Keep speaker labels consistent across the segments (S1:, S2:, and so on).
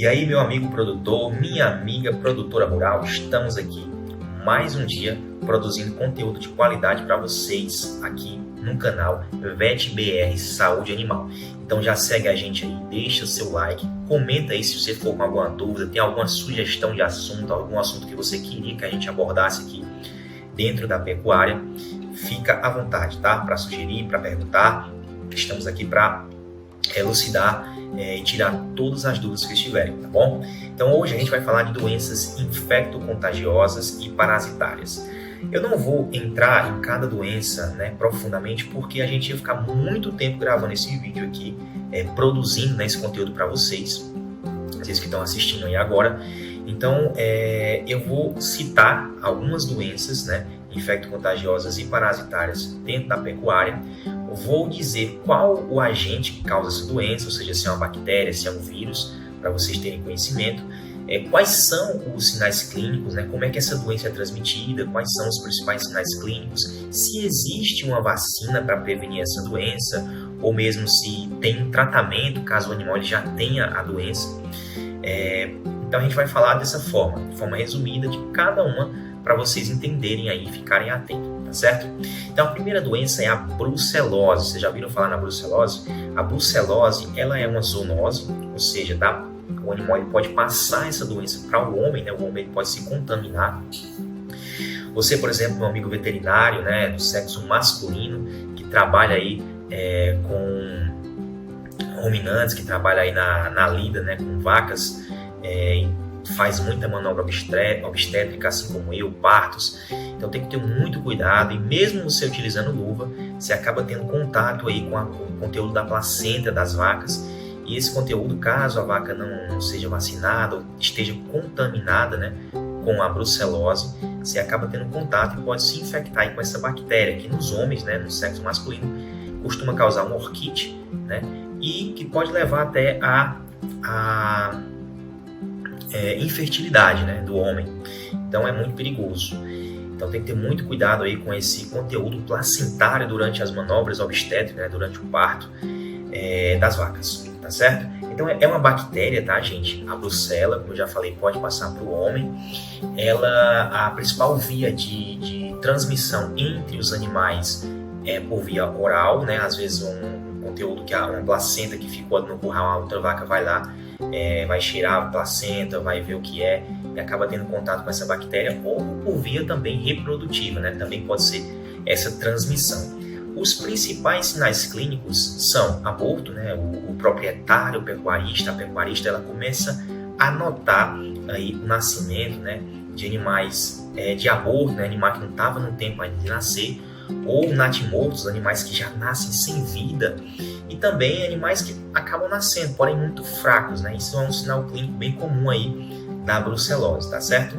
S1: E aí, meu amigo produtor, minha amiga produtora rural, estamos aqui mais um dia produzindo conteúdo de qualidade para vocês aqui no canal VetBR Saúde Animal. Então já segue a gente aí, deixa o seu like, comenta aí se você for com alguma dúvida, tem alguma sugestão de assunto, algum assunto que você queria que a gente abordasse aqui dentro da pecuária. Fica à vontade, tá? Para sugerir, para perguntar. Estamos aqui para elucidar e tirar todas as dúvidas que estiverem, tá bom? Então hoje a gente vai falar de doenças infecto-contagiosas e parasitárias. Eu não vou entrar em cada doença, profundamente, porque a gente ia ficar muito tempo gravando esse vídeo aqui, produzindo esse conteúdo para vocês que estão assistindo aí agora. Então eu vou citar algumas doenças, infecto-contagiosas e parasitárias dentro da pecuária. Vou dizer qual o agente que causa essa doença, ou seja, se é uma bactéria, se é um vírus, para vocês terem conhecimento. Quais são os sinais clínicos, como é que essa doença é transmitida, quais são os principais sinais clínicos, se existe uma vacina para prevenir essa doença, ou mesmo se tem um tratamento caso o animal ele já tenha a doença. Então a gente vai falar dessa forma, de forma resumida de cada uma, para vocês entenderem aí e ficarem atentos, tá certo? Então a primeira doença é a brucelose. Vocês já ouviram falar na brucelose? A brucelose, ela é uma zoonose, ou seja, o animal ele pode passar essa doença para o homem, o homem ele pode se contaminar. Você, por exemplo, um amigo veterinário, do sexo masculino, que trabalha aí com ruminantes, que trabalha aí na lida, com vacas, faz muita manobra obstétrica, assim como eu, partos. Então tem que ter muito cuidado, e mesmo você utilizando luva, você acaba tendo contato aí com o conteúdo da placenta das vacas. E esse conteúdo, caso a vaca não seja vacinada ou esteja contaminada, com a brucelose, você acaba tendo contato e pode se infectar aí com essa bactéria, que nos homens, no sexo masculino, costuma causar uma orquite, e que pode levar até a infertilidade, do homem. Então é muito perigoso. Então tem que ter muito cuidado aí com esse conteúdo placentário durante as manobras obstétricas, durante o parto das vacas, tá certo? Então é uma bactéria, tá, gente? A brucela, como eu já falei, pode passar para o homem. A principal via de transmissão entre os animais é por via oral, Às vezes um conteúdo uma placenta que ficou no curral, a outra vaca vai lá, vai cheirar a placenta, vai ver o que é e acaba tendo contato com essa bactéria, ou por via também reprodutiva, Também pode ser essa transmissão. Os principais sinais clínicos são aborto, o proprietário, o pecuarista, a pecuarista, ela começa a notar aí o nascimento, de animais de aborto, animal que não estava no tempo ainda de nascer, ou natimortos, animais que já nascem sem vida, e também animais que acabam nascendo, porém muito fracos, Isso é um sinal clínico bem comum aí da brucelose, tá certo?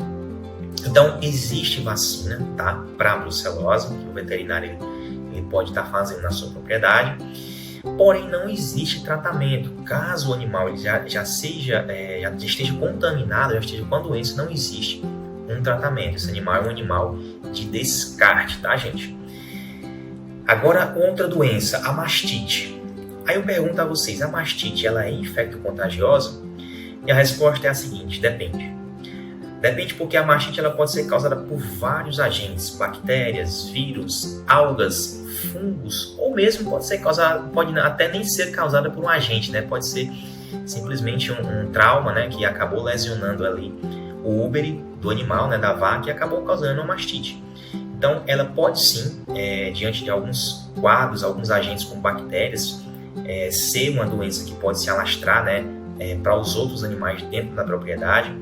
S1: Então existe vacina, tá, para a brucelose, que o veterinário ele pode estar fazendo na sua propriedade, porém não existe tratamento. Caso o animal ele já esteja contaminado, já esteja com a doença, não existe um tratamento. Esse animal é um animal de descarte, tá, gente? Agora, outra doença, a mastite. Aí eu pergunto a vocês, a mastite, ela é infecto-contagiosa? E a resposta é a seguinte, depende. Depende, porque a mastite ela pode ser causada por vários agentes, bactérias, vírus, algas, fungos, ou mesmo pode até nem ser causada por um agente, Pode ser simplesmente um trauma, que acabou lesionando ali o úbere do animal, da vaca, e acabou causando uma mastite. Então, ela pode sim, diante de alguns quadros, alguns agentes como bactérias, ser uma doença que pode se alastrar, para os outros animais dentro da propriedade,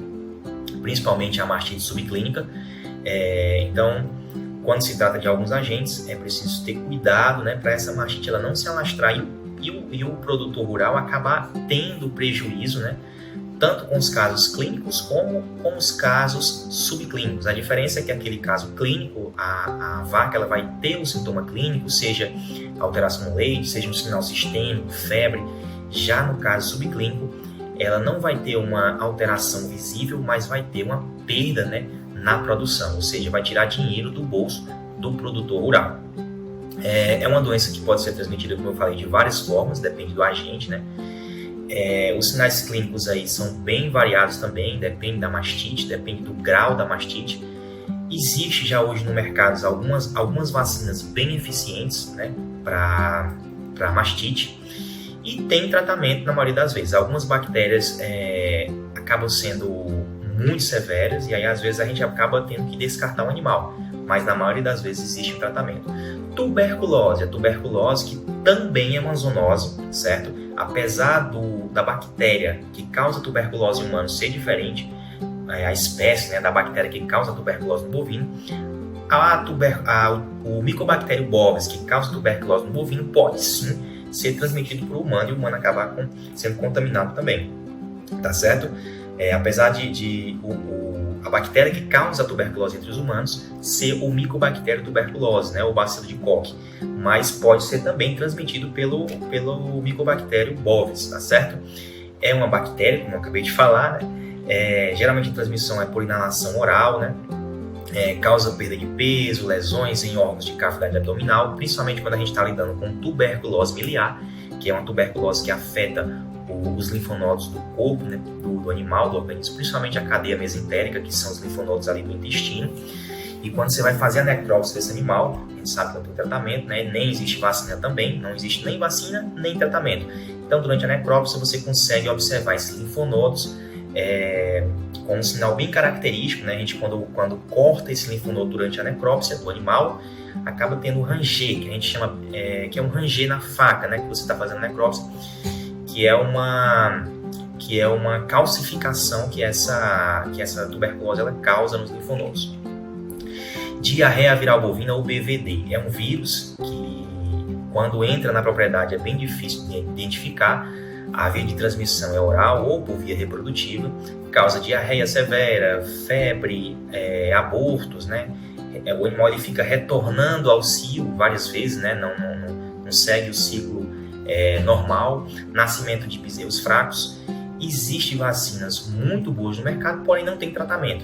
S1: principalmente a mastite subclínica. Então, quando se trata de alguns agentes, é preciso ter cuidado, para essa mastite ela não se alastrar e o produtor rural acabar tendo prejuízo, tanto com os casos clínicos como com os casos subclínicos. A diferença é que aquele caso clínico, a vaca ela vai ter um sintoma clínico, seja alteração no leite, seja um sinal sistêmico, febre. Já no caso subclínico, ela não vai ter uma alteração visível, mas vai ter uma perda, na produção, ou seja, vai tirar dinheiro do bolso do produtor rural. É uma doença que pode ser transmitida, como eu falei, de várias formas, depende do agente, Os sinais clínicos aí são bem variados também, depende da mastite, depende do grau da mastite. Existe já hoje no mercado algumas vacinas bem eficientes, né, para mastite, e tem tratamento na maioria das vezes. Algumas bactérias acabam sendo muito severas e aí às vezes a gente acaba tendo que descartar o animal, mas na maioria das vezes existe um tratamento. Tuberculose, a tuberculose que também é uma zoonose, certo? Apesar da bactéria que causa tuberculose em humano ser diferente, a espécie, né, da bactéria que causa tuberculose no bovino, o Mycobacterium bovis que causa tuberculose no bovino pode sim ser transmitido para o humano e o humano acabar sendo contaminado também, tá certo? Apesar a bactéria que causa a tuberculose entre os humanos ser o Mycobacterium tuberculose, né, o bacilo de Koch, mas pode ser também transmitido pelo Mycobacterium bovis, tá certo? É uma bactéria, como eu acabei de falar, né? Geralmente a transmissão é por inalação oral, né? Causa perda de peso, lesões em órgãos de cavidade abdominal, principalmente quando a gente está lidando com tuberculose miliar, que é uma tuberculose que afeta os linfonodos do corpo, né, do animal, do organismo, principalmente a cadeia mesentérica, que são os linfonodos ali do intestino. E quando você vai fazer a necrópsia desse animal, a gente sabe que não tem tratamento, né? Nem existe vacina também, não existe nem vacina, nem tratamento. Então, durante a necrópsia, você consegue observar esses linfonodos com um sinal bem característico, né? A gente, quando corta esse linfonodo durante a necrópsia do animal, acaba tendo um ranger, que a gente chama, que é um ranger na faca, né? Que você está fazendo a necrópsia, que é uma calcificação que essa tuberculose ela causa nos linfonodos. Diarreia viral bovina ou BVD é um vírus que, quando entra na propriedade, é bem difícil de identificar. A via de transmissão é oral ou por via reprodutiva, causa diarreia severa, febre, abortos, né? O animal ele fica retornando ao cio várias vezes, né? Não segue o ciclo normal, nascimento de bezerros fracos. Existem vacinas muito boas no mercado, porém não tem tratamento.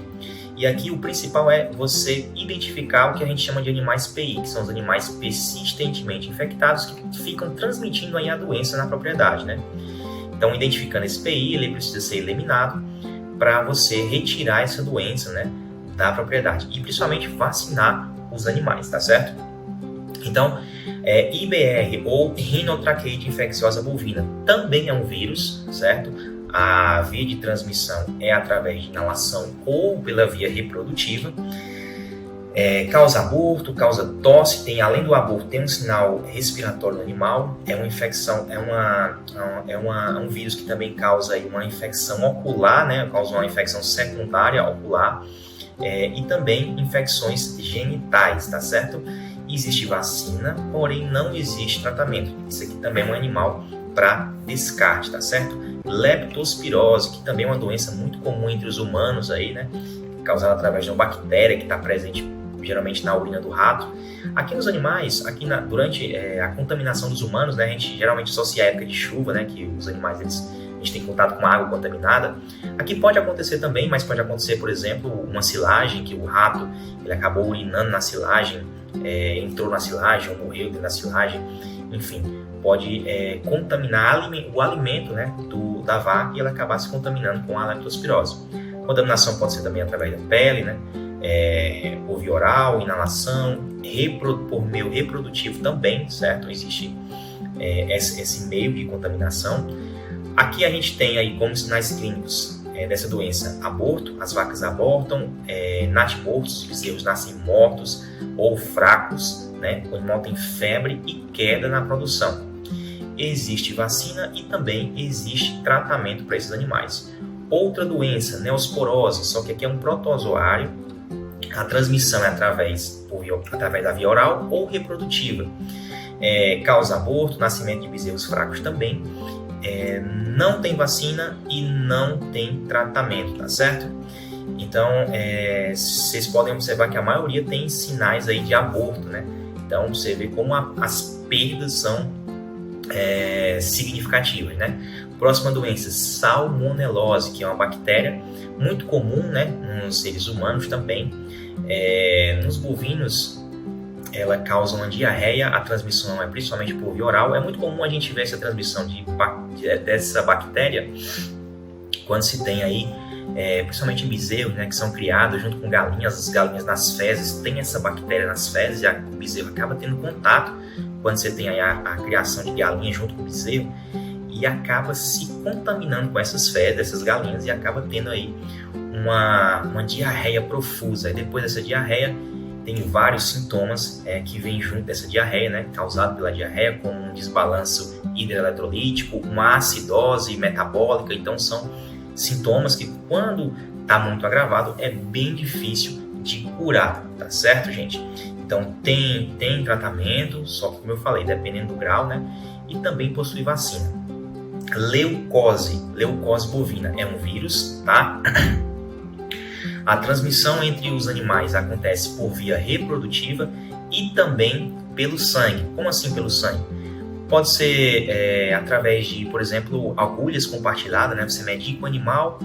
S1: E aqui o principal é você identificar o que a gente chama de animais PI, que são os animais persistentemente infectados que ficam transmitindo aí a doença na propriedade, né? Então, identificando esse PI, ele precisa ser eliminado para você retirar essa doença, né, da propriedade e principalmente vacinar os animais, tá certo? Então, IBR ou rinotraqueite infecciosa bovina também é um vírus, certo? A via de transmissão é através de inalação ou pela via reprodutiva. Causa aborto, causa tosse, além do aborto, tem um sinal respiratório no animal, é uma infecção, um vírus que também causa aí uma infecção ocular, né? Causa uma infecção secundária ocular, e também infecções genitais, tá certo? Existe vacina, porém não existe tratamento. Isso aqui também é um animal para descarte, tá certo? Leptospirose, que também é uma doença muito comum entre os humanos aí, né? Causada através de uma bactéria que está presente geralmente na urina do rato. Aqui nos animais, durante a contaminação dos humanos, né, a gente geralmente associa a época de chuva, né, que os animais a gente tem contato com água contaminada. Aqui pode acontecer também, mas pode acontecer, por exemplo, uma silagem, que o rato ele acabou urinando na silagem, entrou na silagem ou morreu dentro da silagem, enfim, pode contaminar o alimento, né, da vaca e ela acabar se contaminando com a leptospirose. A contaminação pode ser também através da pele, né, por via oral, inalação, por meio reprodutivo também, certo? Existe esse meio de contaminação. Aqui a gente tem aí como sinais clínicos dessa doença aborto, as vacas abortam, natimortos, os bezerros nascem mortos ou fracos, né? O animal tem febre e queda na produção. Existe vacina e também existe tratamento para esses animais. Outra doença, neosporose, só que aqui é um protozoário. A transmissão é através da via oral ou reprodutiva. Causa aborto, nascimento de bezerros fracos também. Não tem vacina e não tem tratamento, tá certo? Então, vocês podem observar que a maioria tem sinais aí de aborto, né? Então, você vê como as perdas são significativas, né? Próxima doença, salmonelose, que é uma bactéria muito comum, né, nos seres humanos também. Nos bovinos, ela causa uma diarreia, a transmissão é principalmente por via oral. É muito comum a gente ver essa transmissão dessa bactéria, quando se tem aí, principalmente em bezerros, né, que são criados junto com galinhas, as galinhas nas fezes, tem essa bactéria nas fezes e o bezerro acaba tendo contato quando você tem aí a criação de galinhas junto com o bezerro e acaba se contaminando com essas fezes dessas galinhas e acaba tendo aí uma diarreia profusa. E depois dessa diarreia tem vários sintomas que vêm junto dessa diarreia, né, causado pela diarreia, como um desbalanço hidroeletrolítico, uma acidose metabólica. Então são sintomas que, quando está muito agravado, é bem difícil de curar, tá certo, gente? Então tem tratamento, só que, como eu falei, dependendo do grau, né? E também possui vacina. Leucose bovina é um vírus, tá? A transmissão entre os animais acontece por via reprodutiva e também pelo sangue. Como assim pelo sangue? Pode ser através de, por exemplo, agulhas compartilhadas, né? Você medica o animal,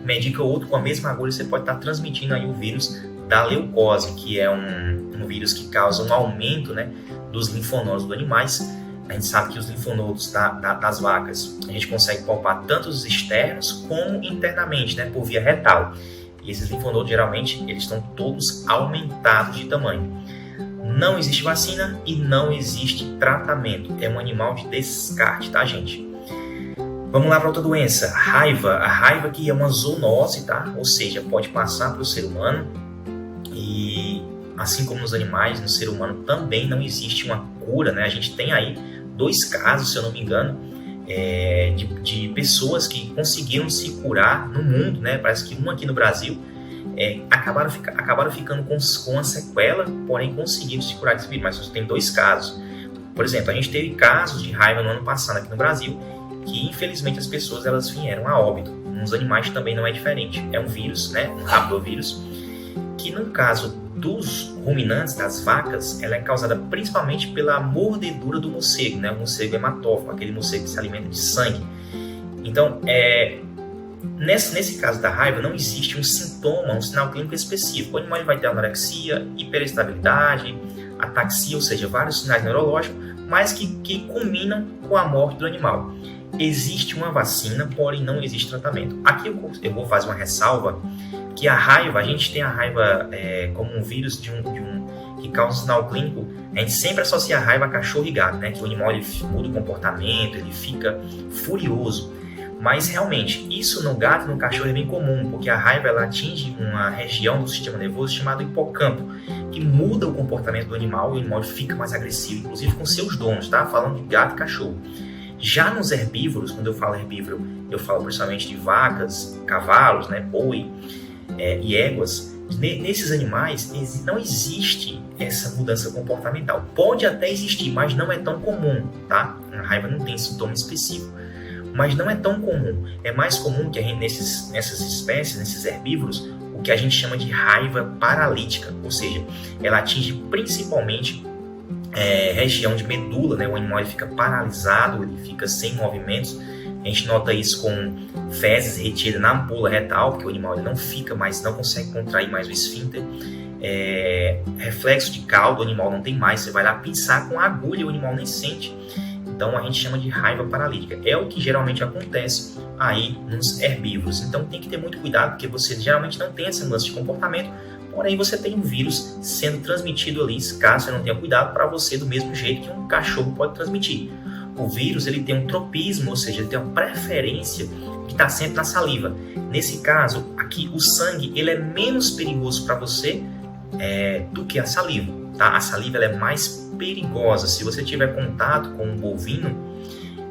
S1: medica o outro com a mesma agulha, você pode estar transmitindo aí o vírus da leucose, que é um vírus que causa um aumento, né, dos linfonodos dos animais. A gente sabe que os linfonodos das vacas, a gente consegue palpar tanto os externos como internamente, né, por via retal. E esses linfonodos, geralmente, eles estão todos aumentados de tamanho. Não existe vacina e não existe tratamento. É um animal de descarte, tá, gente? Vamos lá para outra doença. Raiva. A raiva que é uma zoonose, tá? Ou seja, pode passar para o ser humano. E assim como nos animais, no ser humano também não existe uma cura, né? A gente tem aí 2 casos, se eu não me engano, de pessoas que conseguiram se curar no mundo, né? Parece que um aqui no Brasil acabaram ficando com uma sequela, porém conseguiram se curar desse vírus, mas só tem 2 casos. Por exemplo, a gente teve casos de raiva no ano passado aqui no Brasil, que infelizmente as pessoas elas vieram a óbito. Nos animais também não é diferente. É um vírus, né? Um rapidovírus, que no caso dos ruminantes, das vacas, ela é causada principalmente pela mordedura do morcego, né? O morcego hematófago, aquele morcego que se alimenta de sangue. Então, nesse caso da raiva, não existe um sintoma, um sinal clínico específico. O animal vai ter anorexia, hiperestabilidade, ataxia, ou seja, vários sinais neurológicos, mas que culminam com a morte do animal. Existe uma vacina, porém não existe tratamento. Aqui eu vou fazer uma ressalva, que a raiva, a gente tem a raiva como um vírus que causa um sinal clínico. A gente sempre associa a raiva a cachorro e gato, né? Que o animal ele muda o comportamento, ele fica furioso. Mas realmente, isso no gato e no cachorro é bem comum, porque a raiva ela atinge uma região do sistema nervoso chamada hipocampo, que muda o comportamento do animal e o animal fica mais agressivo, inclusive com seus donos, tá? Falando de gato e cachorro. Já nos herbívoros, quando eu falo herbívoro, eu falo principalmente de vacas, cavalos, né, boi e éguas. Nesses animais não existe essa mudança comportamental. Pode até existir, mas não é tão comum, tá? A raiva não tem sintoma específico, mas não é tão comum. É mais comum que a gente, nessas espécies, nesses herbívoros, o que a gente chama de raiva paralítica, ou seja, ela atinge principalmente região de medula, né? O animal ele fica paralisado, ele fica sem movimentos. A gente nota isso com fezes retidas na ampola retal, porque o animal ele não fica mais, não consegue contrair mais o esfíncter. Reflexo de cauda, o animal não tem mais. Você vai lá pisar com a agulha e o animal nem sente. Então a gente chama de raiva paralítica. É o que geralmente acontece aí nos herbívoros. Então tem que ter muito cuidado, porque você geralmente não tem essa mudança de comportamento, porém você tem um vírus sendo transmitido ali, caso você não tenha cuidado, para você do mesmo jeito que um cachorro pode transmitir. O vírus ele tem um tropismo, ou seja, ele tem uma preferência que está sempre na saliva. Nesse caso, aqui o sangue ele é menos perigoso para você do que a saliva. Tá? A saliva ela é mais perigosa. Se você tiver contato com um bovino,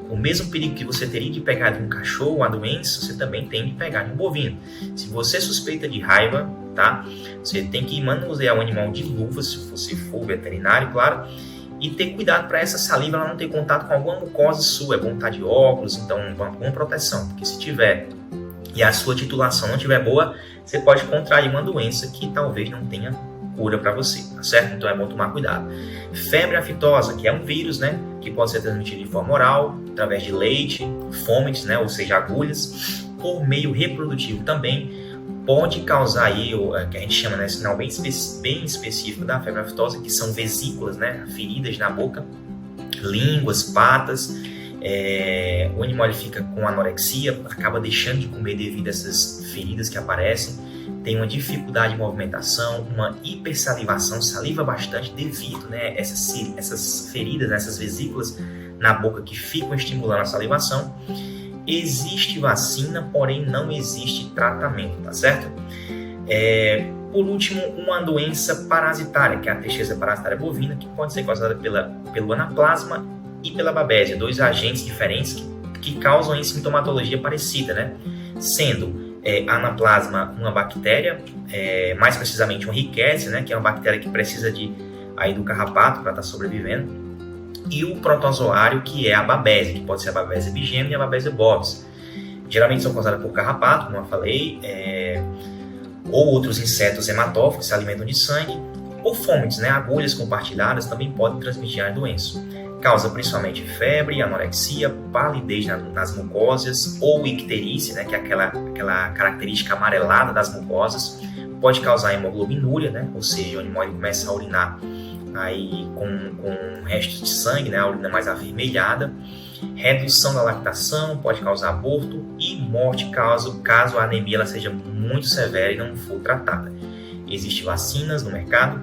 S1: o mesmo perigo que você teria de pegar de um cachorro a doença, você também tem de pegar de um bovino. Se você suspeita de raiva, tá? Você tem que manusear o animal de luva, se você for veterinário, claro, e ter cuidado para essa saliva ela não ter contato com alguma mucosa sua. É bom estar de óculos, então com proteção, porque se tiver e a sua titulação não estiver boa, você pode contrair uma doença que talvez não tenha cura para você, tá certo? Então é bom tomar cuidado. Febre aftosa, que é um vírus, né, que pode ser transmitido de forma oral, através de leite, fômites, né, ou seja, agulhas, por meio reprodutivo também, pode causar aí o que a gente chama, né, sinal bem específico da febre aftosa, que são vesículas, né, feridas na boca, línguas, patas, O animal ele fica com anorexia, acaba deixando de comer devido a essas feridas que aparecem, tem uma dificuldade de movimentação, uma hipersalivação, saliva bastante devido, né, essas feridas, essas vesículas na boca que ficam estimulando a salivação. Existe vacina, porém não existe tratamento, tá certo? Por último, uma doença parasitária, que é a tristeza parasitária bovina, que pode ser causada pelo anaplasma e pela babésia, 2 agentes diferentes que causam em sintomatologia parecida, né? Sendo a anaplasma uma bactéria, mais precisamente uma Rickettsia, né? Que é uma bactéria que precisa do carrapato para estar sobrevivendo, e o protozoário, que é a babésia, que pode ser a babésia bigêmina e a babésia bovis. Geralmente são causadas por carrapato, como eu falei, ou outros insetos hematófagos que se alimentam de sangue, ou fômites, né? Agulhas compartilhadas também podem transmitir a doença. Causa principalmente febre, anorexia, palidez nas mucosas, ou icterícia, né? Que é aquela característica amarelada das mucosas. Pode causar hemoglobinúria, né? Ou seja, o animal começa a urinar aí com restos de sangue, né? A urina mais avermelhada. Redução da lactação, pode causar aborto e morte caso a anemia ela seja muito severa e não for tratada. Existem vacinas no mercado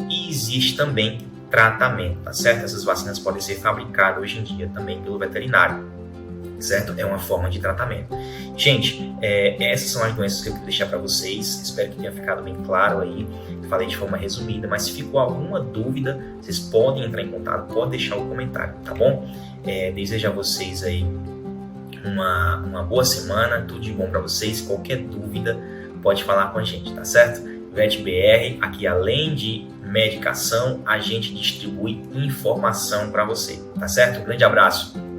S1: e existe também tratamento, tá certo? Essas vacinas podem ser fabricadas hoje em dia também pelo veterinário, certo? É uma forma de tratamento. Gente, essas são as doenças que eu queria deixar para vocês. Espero que tenha ficado bem claro aí. Falei de forma resumida, mas se ficou alguma dúvida, vocês podem entrar em contato, pode deixar o comentário, tá bom? Desejo a vocês aí uma boa semana, tudo de bom para vocês. Qualquer dúvida, pode falar com a gente, tá certo? VetBR, aqui além de medicação, a gente distribui informação para você, tá certo? Um grande abraço!